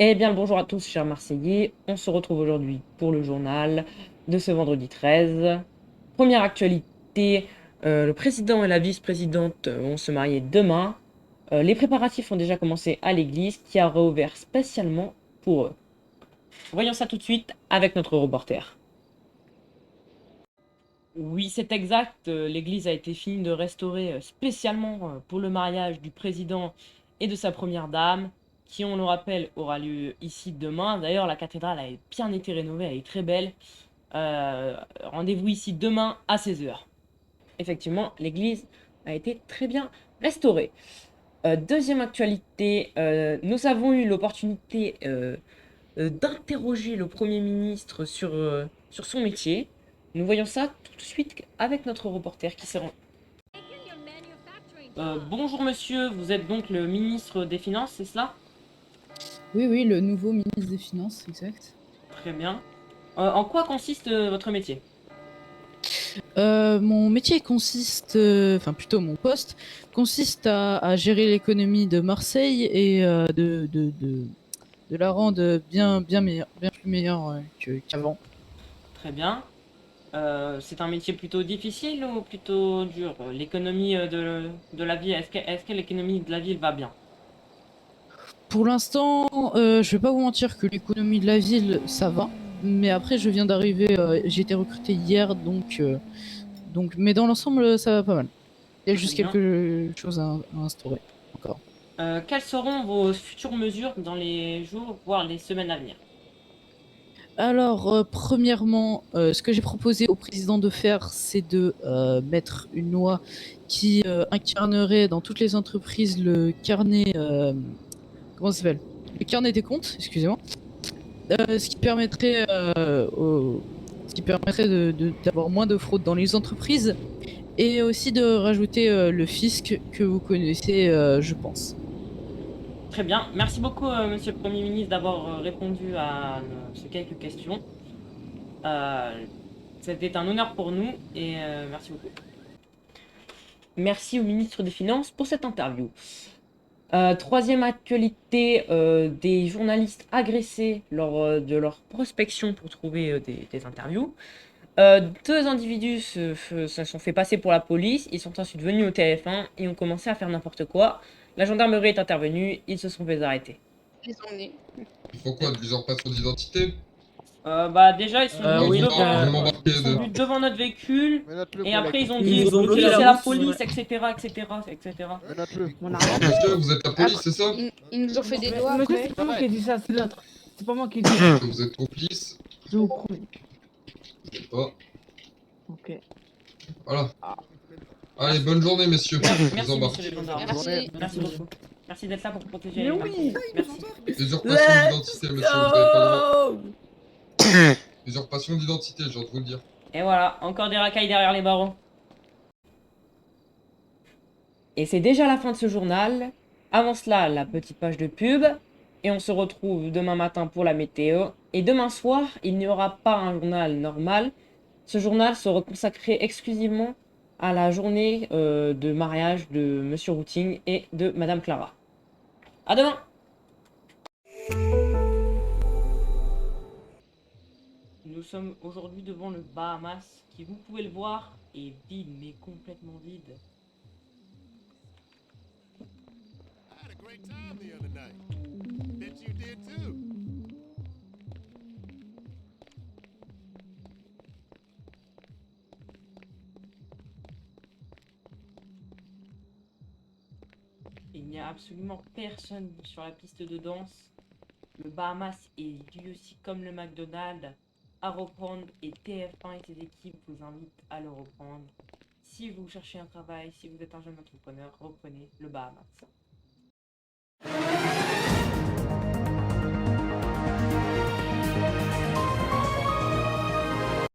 Eh bien, le bonjour à tous, chers Marseillais. On se retrouve aujourd'hui pour le journal de ce vendredi 13. Première actualité, le président et la vice-présidente vont se marier demain. Les préparatifs ont déjà commencé à l'église qui a réouvert spécialement pour eux. Voyons ça tout de suite avec notre reporter. Oui, c'est exact. L'église a été finie de restaurer spécialement pour le mariage du président et de sa première dame, qui, on le rappelle, aura lieu ici demain. D'ailleurs, la cathédrale a bien été rénovée, elle est très belle. Rendez-vous ici demain à 16 h. Effectivement, l'église a été très bien restaurée. Deuxième actualité, nous avons eu l'opportunité d'interroger le Premier ministre sur son métier. Nous voyons ça tout de suite avec notre reporter qui s'est rendu. Bonjour monsieur, vous êtes donc le ministre des Finances, c'est cela? Oui, oui, le nouveau ministre des Finances, exact. Très bien. En quoi consiste votre métier? Mon métier consiste, enfin plutôt mon poste, consiste à gérer l'économie de Marseille et de la rendre bien meilleure, bien plus meilleure qu'avant. Très bien. C'est un métier plutôt difficile ou plutôt dur? L'économie de la ville, est-ce que l'économie de la ville va bien? Pour l'instant, je vais pas vous mentir que l'économie de la ville, ça va. Mais après, je viens d'arriver, j'ai été recruté hier, mais dans l'ensemble, ça va pas mal. Il y a Très juste bien. quelque chose à instaurer encore. Quelles seront vos futures mesures dans les jours, voire les semaines à venir? Alors, premièrement, ce que j'ai proposé au président de faire, c'est de mettre une loi qui incarnerait dans toutes les entreprises le carnet, comment ça s'appelle? Le carnet des comptes, excusez-moi. Ce qui permettrait, d'avoir moins de fraude dans les entreprises et aussi de rajouter le fisc que vous connaissez, je pense. Très bien. Merci beaucoup, monsieur le Premier ministre, d'avoir répondu à ces quelques questions. Euh, C'était un honneur pour nous et merci beaucoup. Merci au ministre des Finances pour cette interview. Troisième actualité, des journalistes agressés lors de leur prospection pour trouver des interviews. Deux individus se sont fait passer pour la police, ils sont ensuite venus au TF1 et ont commencé à faire n'importe quoi. La gendarmerie est intervenue, ils se sont fait arrêter. Les emmener. Ils font quoi, de l'usurpation d'identité? Bah déjà Moi, Oui, vous m'embarquez ils sont de... venus devant notre véhicule Menotte-le, et après collègue. ils ont Ils dit nous ont que bloqué c'est la la route. police, etc., etc., etc. Menotte-le. On a Alors, rien. monsieur, vous êtes la police, Après, c'est ça? ils nous ont fait des doigts Monsieur, après. c'est pas moi qui ai dit ça, c'est l'autre. C'est pas moi qui ai dit ça. Est-ce que vous êtes complice? Je vous promets. Je sais pas. Ok. Voilà. Allez, bonne journée, messieurs. Je vous Merci embarque. messieurs les gendarmes. Merci. Merci beaucoup. Merci d'être là pour protéger Mais les oui. Marseillais. Merci. Usurpation d'identité, monsieur, vous avez pas le droit. Go. Usurpation d'identité, j'ai envie de vous le dire. Et voilà, encore des racailles derrière les barreaux. Et c'est déjà la fin de ce journal. Avant cela, la petite page de pub. Et on se retrouve demain matin pour la météo. Et demain soir, il n'y aura pas un journal normal. Ce journal sera consacré exclusivement à la journée de mariage de Monsieur Routing et de Madame Clara. À demain! Nous sommes aujourd'hui devant le Bahamas, qui, vous pouvez le voir, est vide, mais complètement vide. I had a great time the other night. Bet you did too. Il n'y a absolument personne sur la piste de danse. Le Bahamas est lui aussi comme le McDonald's à reprendre et TF1 et ses équipes vous invitent à le reprendre. Si vous cherchez un travail, si vous êtes un jeune entrepreneur, reprenez le Bahamas.